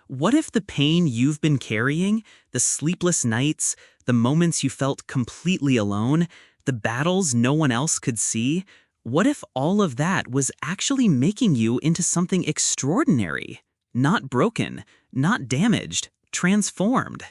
What if the pain you've been carrying, the sleepless nights, the moments you felt completely alone, the battles no one else could see, what if all of that was actually making you into something extraordinary? Not broken, not damaged, transformed.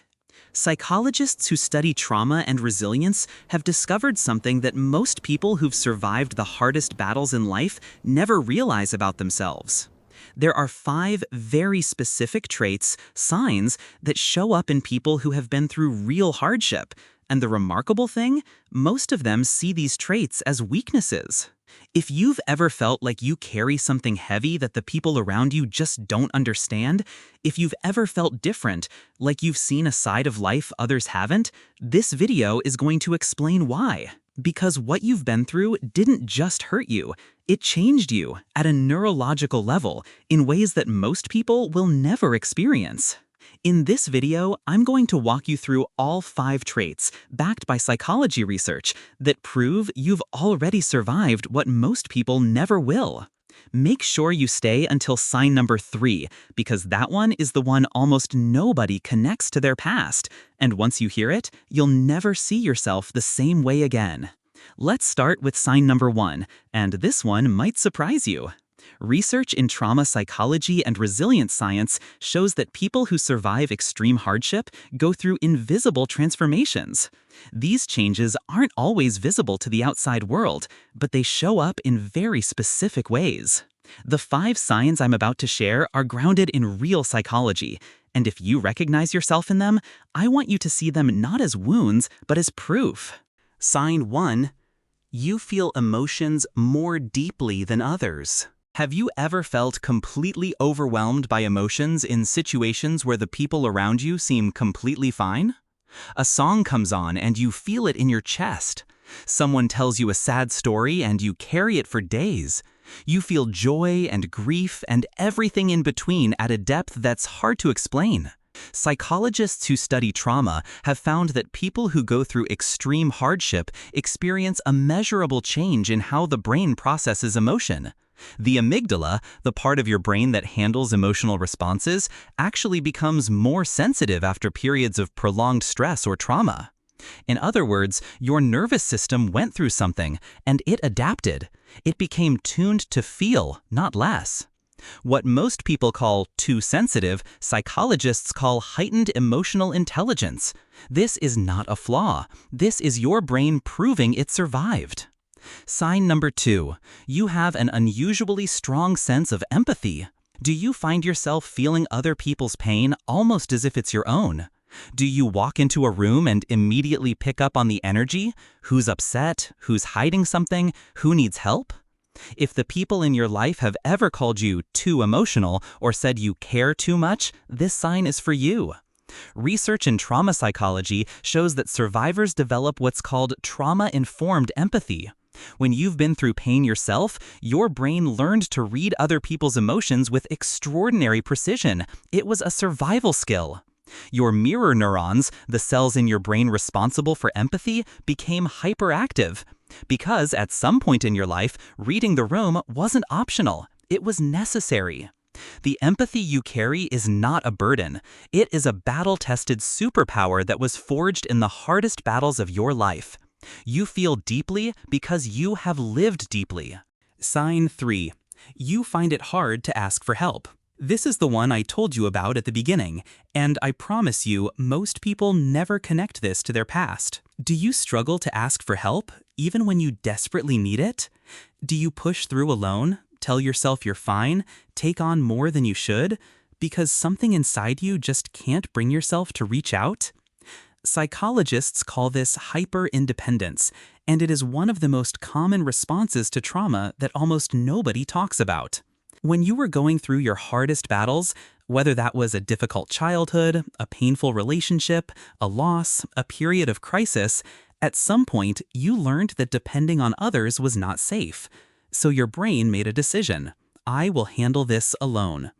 Psychologists who study trauma and resilience have discovered something that most people who've survived the hardest battles in life never realize about themselves. There are 5 very specific traits, signs, that show up in people who have been through real hardship, and the remarkable thing, most of them see these traits as weaknesses. If you've ever felt like you carry something heavy that the people around you just don't understand, if you've ever felt different, like you've seen a side of life others haven't, this video is going to explain why. Because what you've been through didn't just hurt you, it changed you at a neurological level in ways that most people will never experience. In this video, I'm going to walk you through all 5 traits, backed by psychology research, that prove you've already survived what most people never will. Make sure you stay until sign number 3, because that one is the one almost nobody connects to their past, and once you hear it, you'll never see yourself the same way again. Let's start with sign number 1, and this one might surprise you. Research in trauma psychology and resilience science shows that people who survive extreme hardship go through invisible transformations. These changes aren't always visible to the outside world, but they show up in very specific ways. The 5 signs I'm about to share are grounded in real psychology, and if you recognize yourself in them, I want you to see them not as wounds, but as proof. Sign 1. You feel emotions more deeply than others. Have you ever felt completely overwhelmed by emotions in situations where the people around you seem completely fine? A song comes on and you feel it in your chest. Someone tells you a sad story and you carry it for days. You feel joy and grief and everything in between at a depth that's hard to explain. Psychologists who study trauma have found that people who go through extreme hardship experience a measurable change in how the brain processes emotion. The amygdala, the part of your brain that handles emotional responses, actually becomes more sensitive after periods of prolonged stress or trauma. In other words, your nervous system went through something, and it adapted. It became tuned to feel, not less. What most people call too sensitive, psychologists call heightened emotional intelligence. This is not a flaw. This is your brain proving it survived. Sign number 2. You have an unusually strong sense of empathy. Do you find yourself feeling other people's pain almost as if it's your own? Do you walk into a room and immediately pick up on the energy? Who's upset? Who's hiding something? Who needs help? If the people in your life have ever called you too emotional or said you care too much, this sign is for you. Research in trauma psychology shows that survivors develop what's called trauma-informed empathy. When you've been through pain yourself, your brain learned to read other people's emotions with extraordinary precision. It was a survival skill. Your mirror neurons, the cells in your brain responsible for empathy, became hyperactive. Because at some point in your life, reading the room wasn't optional. It was necessary. The empathy you carry is not a burden. It is a battle-tested superpower that was forged in the hardest battles of your life. You feel deeply because you have lived deeply. Sign 3. You find it hard to ask for help. This is the one I told you about at the beginning, and I promise you, most people never connect this to their past. Do you struggle to ask for help, even when you desperately need it? Do you push through alone, tell yourself you're fine, take on more than you should, because something inside you just can't bring yourself to reach out? Psychologists call this hyper-independence, and it is one of the most common responses to trauma that almost nobody talks about. When you were going through your hardest battles, whether that was a difficult childhood, a painful relationship, a loss, a period of crisis, at some point you learned that depending on others was not safe. So your brain made a decision. I will handle this alone.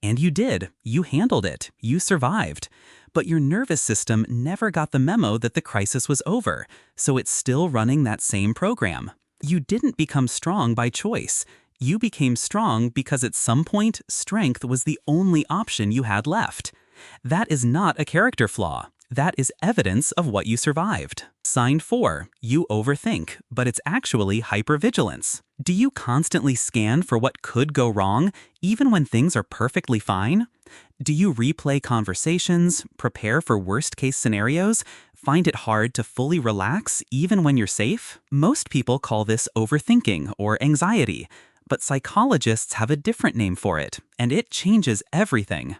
And you did. You handled it. You survived. But your nervous system never got the memo that the crisis was over, so it's still running that same program. You didn't become strong by choice. You became strong because at some point, strength was the only option you had left. That is not a character flaw. That is evidence of what you survived. Sign 4. You overthink, but it's actually hypervigilance. Do you constantly scan for what could go wrong, even when things are perfectly fine? Do you replay conversations, prepare for worst-case scenarios, find it hard to fully relax even when you're safe? Most people call this overthinking or anxiety, but psychologists have a different name for it, and it changes everything.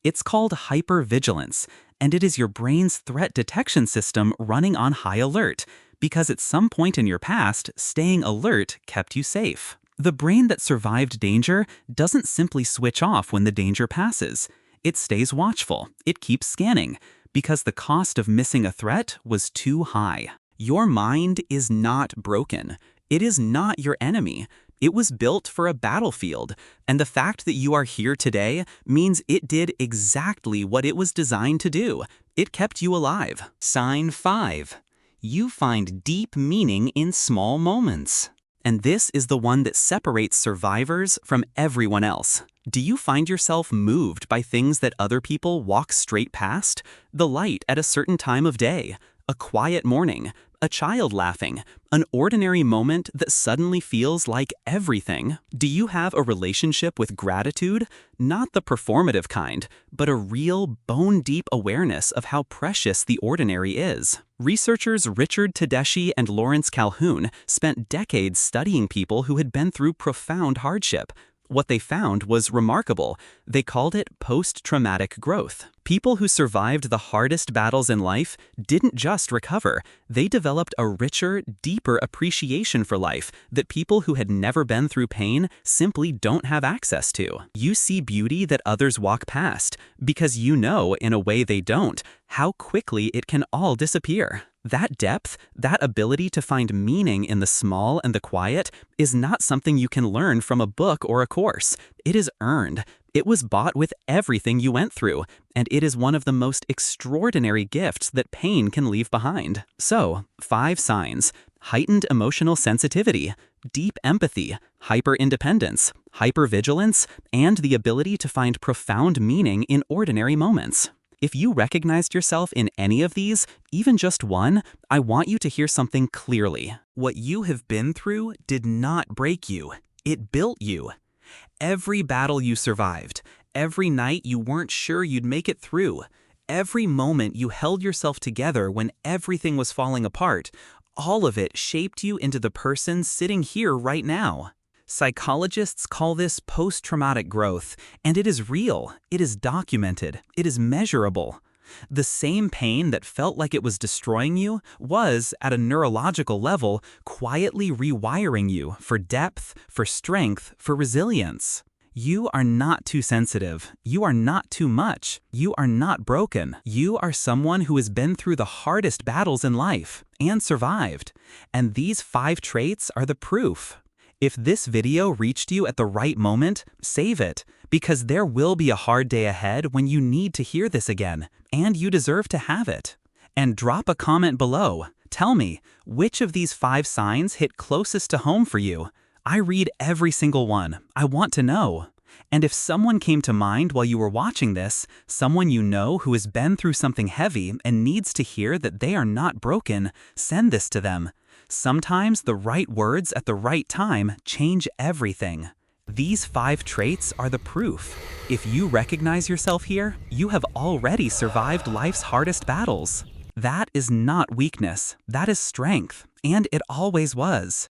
It's called hypervigilance, and it is your brain's threat detection system running on high alert, because at some point in your past, staying alert kept you safe. The brain that survived danger doesn't simply switch off when the danger passes. It stays watchful, it keeps scanning, because the cost of missing a threat was too high. Your mind is not broken. It is not your enemy. It was built for a battlefield, and the fact that you are here today means it did exactly what it was designed to do. It kept you alive. Sign 5. You find deep meaning in small moments. And this is the one that separates survivors from everyone else. Do you find yourself moved by things that other people walk straight past? The light at a certain time of day, a quiet morning, a child laughing, an ordinary moment that suddenly feels like everything? Do you have a relationship with gratitude? Not the performative kind, but a real bone-deep awareness of how precious the ordinary is. Researchers Richard Tedeschi and Lawrence Calhoun spent decades studying people who had been through profound hardship. What they found was remarkable. They called it post-traumatic growth. People who survived the hardest battles in life didn't just recover. They developed a richer, deeper appreciation for life that people who had never been through pain simply don't have access to. You see beauty that others walk past because you know, in a way they don't, how quickly it can all disappear. That depth, that ability to find meaning in the small and the quiet, is not something you can learn from a book or a course. It is earned. It was bought with everything you went through, and it is one of the most extraordinary gifts that pain can leave behind. So, 5 signs: heightened emotional sensitivity, deep empathy, hyper-independence, hypervigilance, and the ability to find profound meaning in ordinary moments. If you recognized yourself in any of these, even just one, I want you to hear something clearly. What you have been through did not break you. It built you. Every battle you survived, every night you weren't sure you'd make it through, every moment you held yourself together when everything was falling apart, all of it shaped you into the person sitting here right now. Psychologists call this post-traumatic growth, and it is real, it is documented, it is measurable. The same pain that felt like it was destroying you was, at a neurological level, quietly rewiring you for depth, for strength, for resilience. You are not too sensitive. You are not too much. You are not broken. You are someone who has been through the hardest battles in life and survived. And these 5 traits are the proof. If this video reached you at the right moment, save it, because there will be a hard day ahead when you need to hear this again, and you deserve to have it. And drop a comment below. Tell me, which of these 5 signs hit closest to home for you? I read every single one. I want to know. And if someone came to mind while you were watching this, someone you know who has been through something heavy and needs to hear that they are not broken, send this to them. Sometimes the right words at the right time change everything. These 5 traits are the proof. If you recognize yourself here, you have already survived life's hardest battles. That is not weakness, that is strength, and it always was.